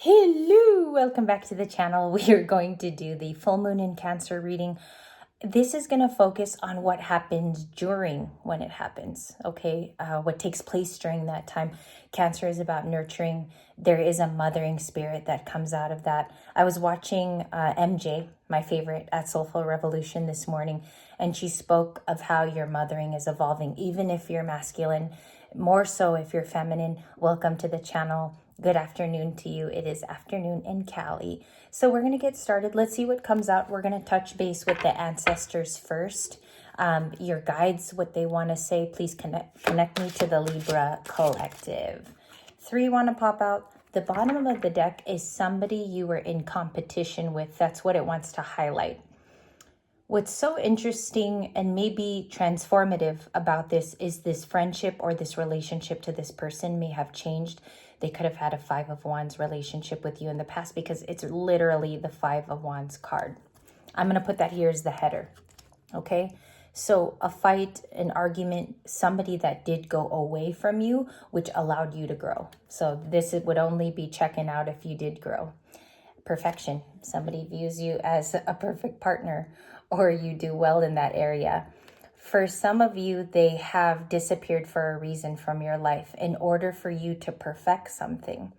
Hello, welcome back to the channel. We are going to do the full moon in Cancer reading. This is going to focus on what happens during when it happens, okay? What takes place during that time. Cancer is about nurturing. There is a mothering spirit that comes out of that. I was watching MJ, my favorite, at Soulful Revolution this morning, and she spoke of how your mothering is evolving, even if you're masculine, more so if you're feminine. Welcome to the channel. Good afternoon to you. It is afternoon in Cali. So we're going to get started. Let's see what comes out. We're going to touch base with the ancestors first. Your guides, what they want to say. Please connect me to the Libra collective. 3 want to pop out. The bottom of the deck is somebody you were in competition with. That's what it wants to highlight. What's so interesting and maybe transformative about this is this friendship or this relationship to this person may have changed. They could have had a 5 of Wands relationship with you in the past because it's literally the 5 of Wands card. I'm going to put that here as the header. Okay, so a fight, an argument, somebody that did go away from you, which allowed you to grow. So this would only be checking out if you did grow. Perfection. Somebody views you as a perfect partner or you do well in that area. For some of you, they have disappeared for a reason from your life in order for you to perfect something.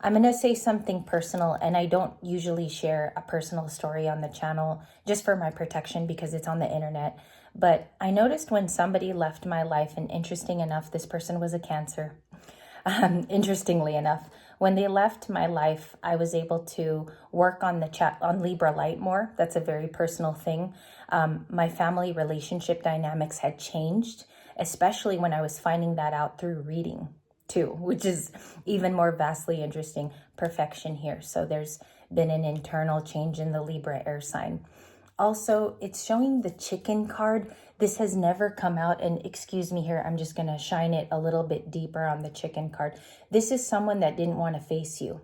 I'm going to say something personal, and I don't usually share a personal story on the channel just for my protection because it's on the internet. But I noticed when somebody left my life, and interesting enough, this person was a Cancer. Interestingly enough, when they left my life, I was able to work on the chat on Libra Light more. That's a very personal thing. My family relationship dynamics had changed, especially when I was finding that out through reading too, which is even more vastly interesting. Perfection here. So there's been an internal change in the Libra air sign. Also, it's showing the chicken card. This has never come out, and excuse me here, I'm just going to shine it a little bit deeper on the chicken card. This is someone that didn't want to face you.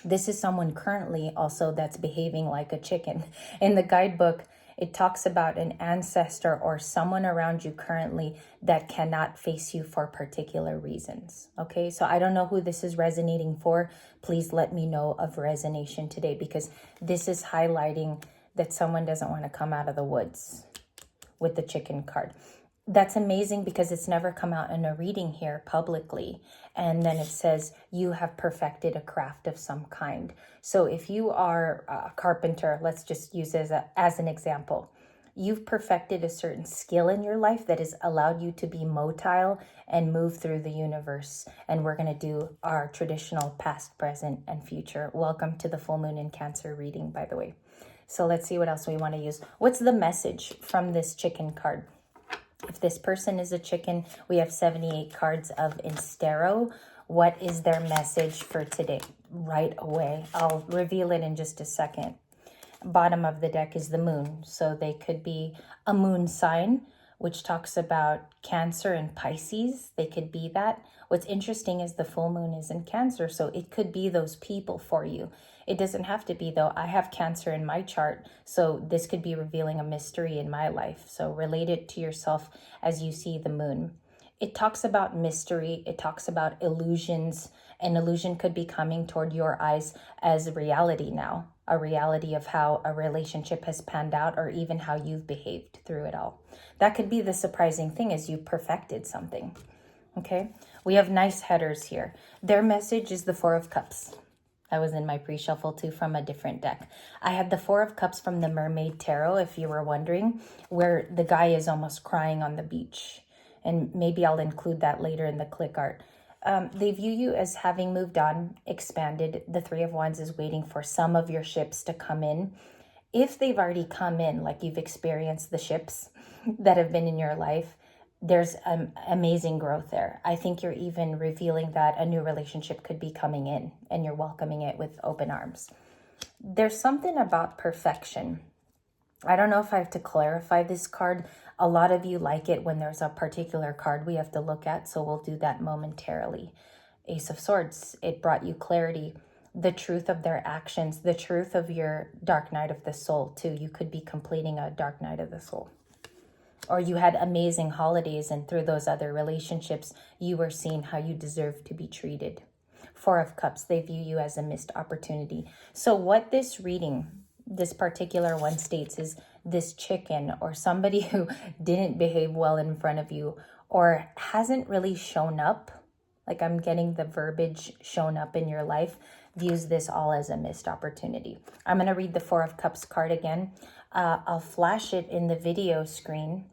This is someone currently also that's behaving like a chicken. In the guidebook, it talks about an ancestor or someone around you currently that cannot face you for particular reasons. Okay, so I don't know who this is resonating for. Please let me know of resonation today because this is highlighting that someone doesn't want to come out of the woods with the chicken card. That's amazing because it's never come out in a reading here publicly. And then it says you have perfected a craft of some kind. So if you are a carpenter, let's just use as an example. You've perfected a certain skill in your life that has allowed you to be motile and move through the universe. And we're going to do our traditional past, present, and future. Welcome to the full moon in Cancer reading, by the way. So let's see what else we want to use. What's the message from this chicken card? If this person is a chicken, we have 78 cards of Instero. What is their message for today? Right away. I'll reveal it in just a second. Bottom of the deck is the moon. So they could be a moon sign, which talks about Cancer and Pisces. They could be that. What's interesting is the full moon is in Cancer, so it could be those people for you. It doesn't have to be, though. I have Cancer in my chart, so this could be revealing a mystery in my life. So relate it to yourself as you see the moon. It talks about mystery. It talks about illusions. An illusion could be coming toward your eyes as a reality now, a reality of how a relationship has panned out or even how you've behaved through it all. That could be the surprising thing is you perfected something. Okay, we have nice headers here. Their message is the 4 of Cups. I was in my pre-shuffle too from a different deck. I had the 4 of Cups from the Mermaid Tarot, if you were wondering, where the guy is almost crying on the beach. And maybe I'll include that later in the click art. They view you as having moved on, expanded. The 3 of Wands is waiting for some of your ships to come in. If they've already come in, like you've experienced the ships that have been in your life, there's amazing growth there. I think you're even revealing that a new relationship could be coming in and you're welcoming it with open arms. There's something about perfection. I don't know if I have to clarify this card. A lot of you like it when there's a particular card we have to look at, so we'll do that momentarily. Ace of Swords, it brought you clarity, the truth of their actions, the truth of your dark night of the soul too. You could be completing a dark night of the soul. Or you had amazing holidays and through those other relationships, you were seeing how you deserve to be treated. Four of Cups, they view you as a missed opportunity. So what this reading, this particular one states is this chicken or somebody who didn't behave well in front of you or hasn't really shown up, like I'm getting the verbiage shown up in your life, views this all as a missed opportunity. I'm going to read the Four of Cups card again. I'll flash it in the video screen.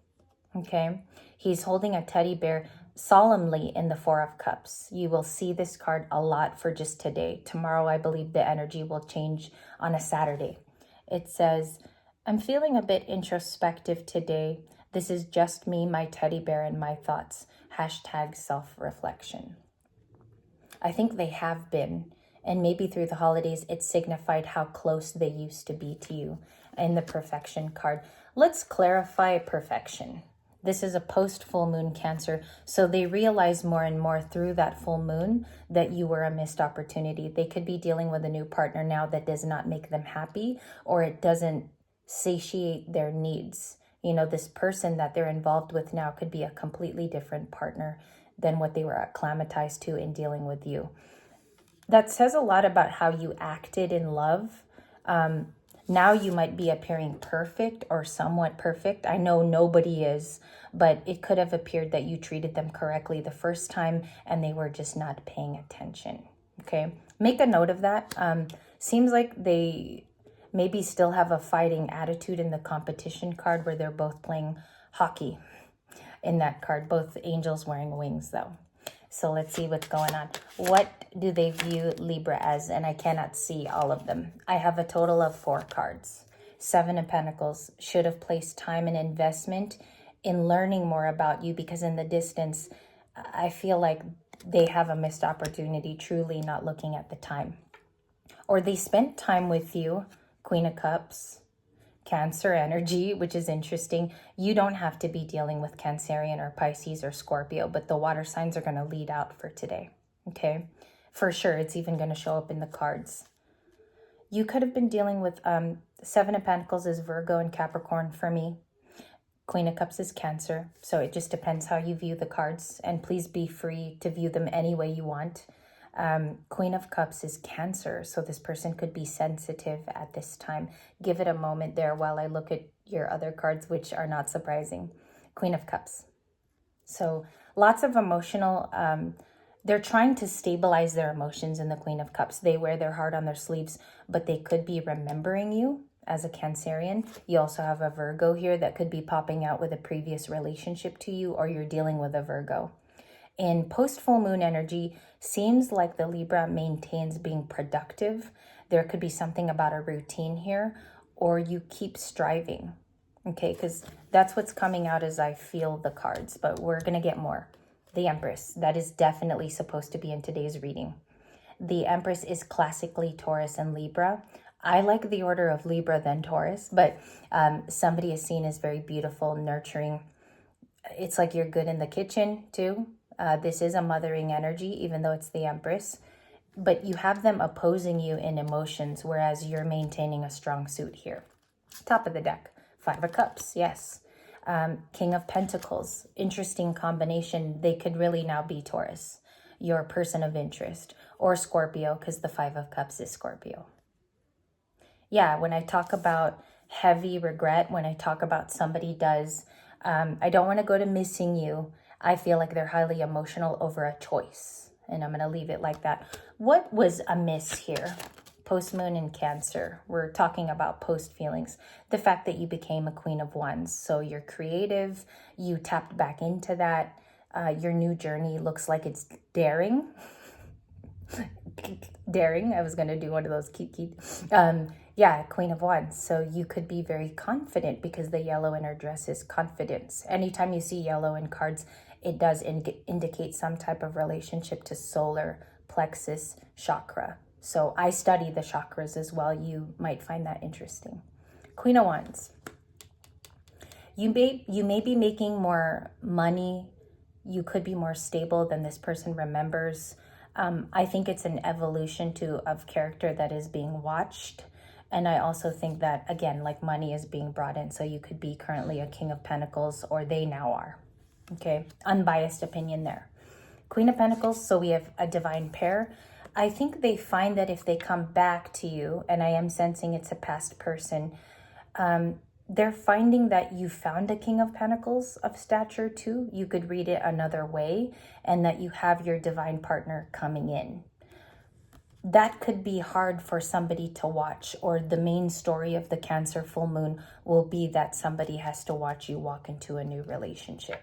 Okay. He's holding a teddy bear solemnly in the Four of Cups. You will see this card a lot for just today. Tomorrow, I believe the energy will change on a Saturday. It says, I'm feeling a bit introspective today. This is just me, my teddy bear, and my thoughts. Hashtag self-reflection. I think they have been. And maybe through the holidays, it signified how close they used to be to you in the perfection card. Let's clarify perfection. This is a post-full moon Cancer, so they realize more and more through that full moon that you were a missed opportunity. They could be dealing with a new partner now that does not make them happy, or it doesn't satiate their needs. You know, this person that they're involved with now could be a completely different partner than what they were acclimatized to in dealing with you. That says a lot about how you acted in love. Now you might be appearing perfect or somewhat perfect. I know nobody is, but it could have appeared that you treated them correctly the first time and they were just not paying attention. Okay, make a note of that. Seems like they maybe still have a fighting attitude in the competition card where they're both playing hockey in that card. Both angels wearing wings though. So let's see what's going on. What do they view Libra as? And I cannot see all of them. I have a total of 4 cards. 7 of Pentacles, should have placed time and investment in learning more about you, because in the distance, I feel like they have a missed opportunity, truly not looking at the time. Or they spent time with you, Queen of Cups, Cancer energy, which is interesting. You don't have to be dealing with Cancerian or Pisces or Scorpio, but the water signs are going to lead out for today. Okay, for sure. It's even going to show up in the cards. You could have been dealing with 7 of Pentacles is Virgo and Capricorn for me. Queen of Cups is Cancer. So it just depends how you view the cards, and please be free to view them any way you want. Queen of Cups is Cancer, so this person could be sensitive at this time. Give it a moment there while I look at your other cards, which are not surprising. Queen of Cups. So lots of emotional, they're trying to stabilize their emotions in the Queen of Cups. They wear their heart on their sleeves, but they could be remembering you as a Cancerian. You also have a Virgo here that could be popping out with a previous relationship to you, or you're dealing with a Virgo. In post-full moon energy, seems like the Libra maintains being productive. There could be something about a routine here, or you keep striving, okay? Because that's what's coming out as I feel the cards, but we're going to get more. The Empress, that is definitely supposed to be in today's reading. The Empress is classically Taurus and Libra. I like the order of Libra than Taurus, but somebody is seen as very beautiful, nurturing. It's like you're good in the kitchen too. This is a mothering energy, even though it's the Empress. But you have them opposing you in emotions, whereas you're maintaining a strong suit here. Top of the deck, 5 of Cups, yes. King of Pentacles, interesting combination. They could really now be Taurus, your person of interest, or Scorpio, because the 5 of Cups is Scorpio. Yeah, when I talk about heavy regret, when I talk about somebody does, I don't want to go to missing you. I feel like they're highly emotional over a choice, and I'm going to leave it like that. What was amiss here? Post-moon in Cancer. We're talking about post-feelings. The fact that you became a Queen of Wands. So you're creative. You tapped back into that. Your new journey looks like it's daring. Daring. I was going to do one of those keep. Yeah, Queen of Wands. So you could be very confident, because the yellow in her dress is confidence. Anytime you see yellow in cards, it does indicate some type of relationship to solar plexus chakra. So I study the chakras as well. You might find that interesting. Queen of Wands. You may be making more money. You could be more stable than this person remembers. I think it's an evolution of character that is being watched. And I also think that, again, like money is being brought in. So you could be currently a King of Pentacles, or they now are. Okay, unbiased opinion there. Queen of Pentacles, so we have a divine pair. I think they find that if they come back to you, and I am sensing it's a past person, they're finding that you found a King of Pentacles of stature too. You could read it another way, and that you have your divine partner coming in. That could be hard for somebody to watch, or the main story of the Cancer full moon will be that somebody has to watch you walk into a new relationship.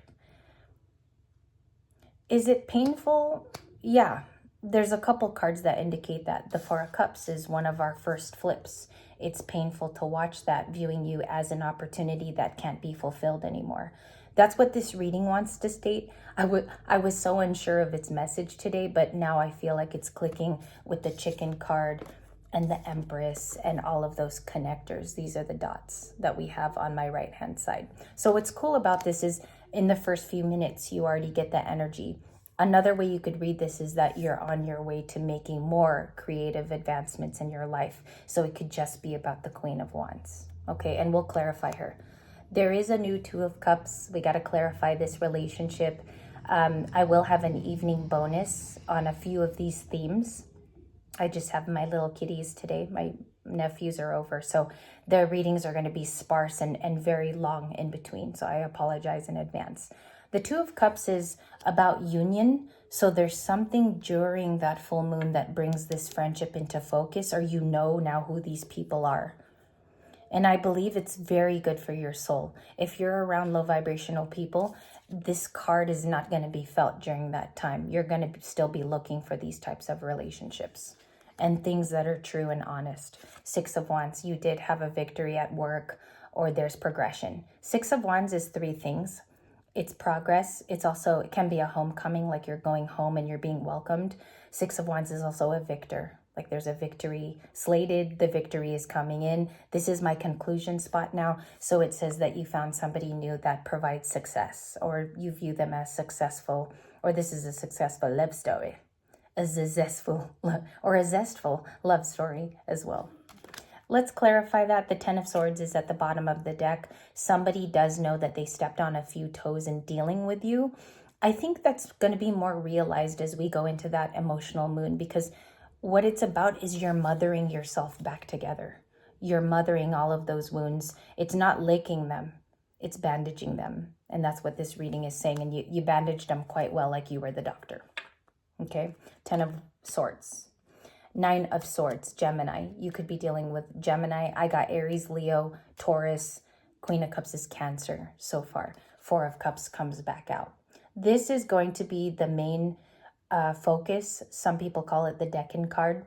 Is it painful? Yeah, there's a couple cards that indicate that. The Four of Cups is one of our first flips. It's painful to watch that, viewing you as an opportunity that can't be fulfilled anymore. That's what this reading wants to state. I was so unsure of its message today, but now I feel like it's clicking with the Chicken card and the Empress and all of those connectors. These are the dots that we have on my right hand side. So what's cool about this is in the first few minutes, you already get that energy. Another way you could read this is that you're on your way to making more creative advancements in your life. So it could just be about the Queen of Wands. Okay, and we'll clarify her. There is a new Two of Cups. We got to clarify this relationship. I will have an evening bonus on a few of these themes. I just have my little kitties today. My nephews are over, so their readings are going to be sparse and very long in between. So I apologize in advance. The Two of Cups is about union. So there's something during that full moon that brings this friendship into focus, or you know now who these people are. And I believe it's very good for your soul. If you're around low vibrational people, this card is not going to be felt during that time. You're going to still be looking for these types of relationships and things that are true and honest. Six of Wands, you did have a victory at work, or there's progression. Six of Wands is three things. It's progress. It can be a homecoming, like you're going home and you're being welcomed. Six of Wands is also a victor. Like there's a victory slated, the victory is coming in. This is my conclusion spot now. So it says that you found somebody new that provides success, or you view them as successful, or this is a successful love story, a zestful love story as well. Let's clarify that. The Ten of Swords is at the bottom of the deck. Somebody does know that they stepped on a few toes in dealing with you. I think that's going to be more realized as we go into that emotional moon, because what it's about is you're mothering yourself back together. You're mothering all of those wounds. It's not licking them, it's bandaging them. And that's what this reading is saying. And you bandaged them quite well, like you were the doctor. Okay, Ten of Swords. Nine of Swords, Gemini. You could be dealing with Gemini. I got Aries, Leo, Taurus. Queen of Cups is Cancer so far. Four of Cups comes back out. This is going to be the main focus. Some people call it the Decan card.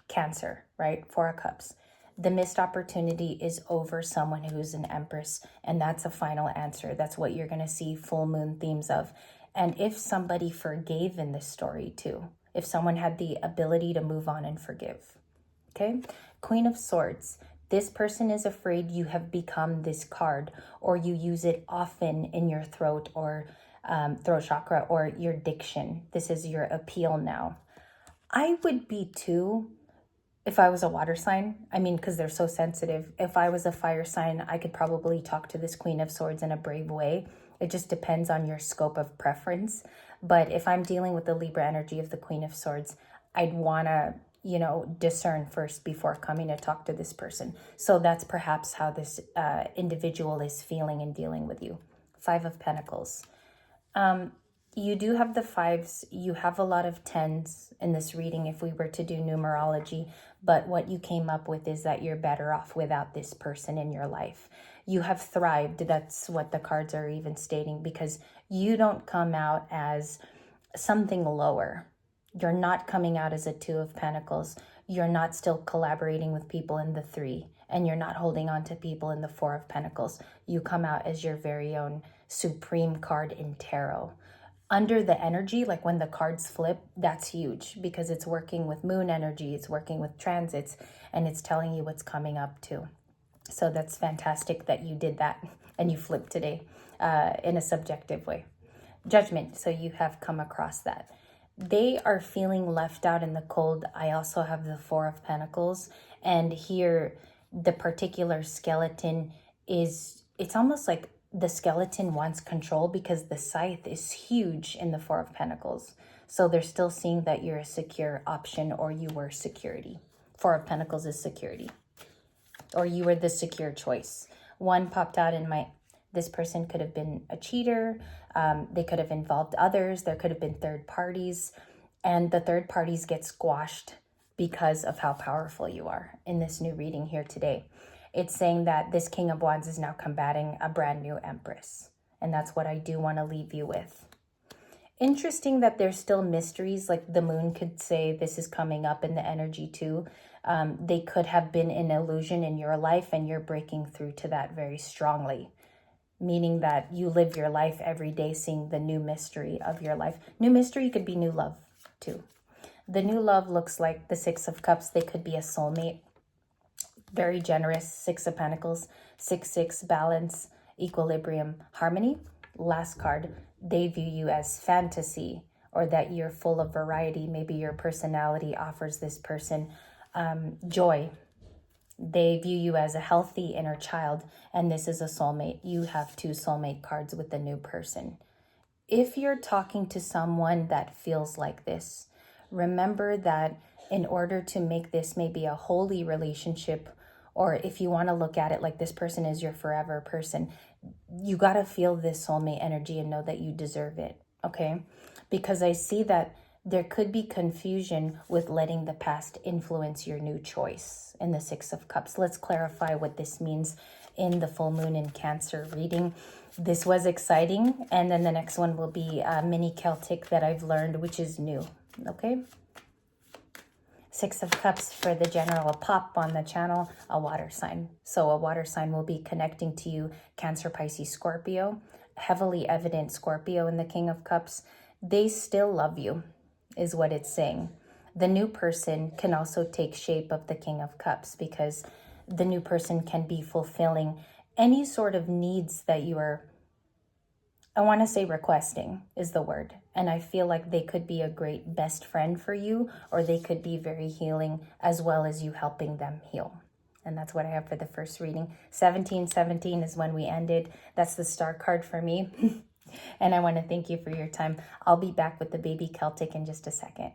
Cancer, right? Four of Cups. The missed opportunity is over someone who's an Empress, and that's a final answer. That's what you're going to see full moon themes of. And if somebody forgave in this story too, if someone had the ability to move on and forgive. Okay? Queen of Swords. This person is afraid you have become this card, or you use it often in your throat or throat chakra, or your diction. This is your appeal now. I would be too if I was a water sign. I mean, because they're so sensitive. If I was a fire sign, I could probably talk to this Queen of Swords in a brave way. It just depends on your scope of preference. But if I'm dealing with the Libra energy of the Queen of Swords, I'd want to, discern first before coming to talk to this person. So that's perhaps how this individual is feeling and dealing with you. Five of Pentacles. You do have the fives. You have a lot of tens in this reading if we were to do numerology. But what you came up with is that you're better off without this person in your life. You have thrived. That's what the cards are even stating, because you don't come out as something lower. You're not coming out as a Two of Pentacles. You're not still collaborating with people in the three, and you're not holding on to people in the Four of Pentacles. You come out as your very own supreme card in tarot. Under the energy, like when the cards flip, that's huge, because it's working with moon energy, it's working with transits, and it's telling you what's coming up too. So that's fantastic that you did that and you flipped today in a subjective way. Judgment, so you have come across that. They are feeling left out in the cold. I also have the Four of Pentacles, and here the particular skeleton it's almost like the skeleton wants control, because the scythe is huge in the Four of Pentacles. So they're still seeing that you're a secure option, or you were security. Four of Pentacles is security, or you were the secure choice. One popped out in my, this person could have been a cheater. They could have involved others. There could have been third parties, and the third parties get squashed because of how powerful you are in this new reading here today. It's saying that this King of Wands is now combating a brand new Empress. And that's what I do want to leave you with. Interesting that there's still mysteries, like the moon could say this is coming up in the energy too. They could have been an illusion in your life, and you're breaking through to that very strongly. Meaning that you live your life every day seeing the new mystery of your life. New mystery could be new love too. The new love looks like the Six of Cups. They could be a soulmate. Very generous. Six of Pentacles. 6-6, balance, equilibrium, harmony. Last card, they view you as fantasy, or that you're full of variety. Maybe your personality offers this person joy. They view you as a healthy inner child, and this is a soulmate. You have 2 soulmate cards with the new person. If you're talking to someone that feels like this, remember that in order to make this maybe a holy relationship, or if you want to look at it like this person is your forever person, you got to feel this soulmate energy and know that you deserve it, okay? Because I see that there could be confusion with letting the past influence your new choice in the Six of Cups. Let's clarify what this means in the full moon in Cancer reading. This was exciting, and then the next one will be a mini Celtic that I've learned, which is new, okay? Six of Cups for the general pop on the channel, a water sign. So a water sign will be connecting to you, Cancer, Pisces, Scorpio. Heavily evident Scorpio in the King of Cups. They still love you, is what it's saying. The new person can also take shape of the King of Cups, because the new person can be fulfilling any sort of needs that you are, I want to say requesting is the word. And I feel like they could be a great best friend for you, or they could be very healing, as well as you helping them heal. And that's what I have for the first reading. 1717 is when we ended. That's the star card for me. And I want to thank you for your time. I'll be back with the baby Celtic in just a second.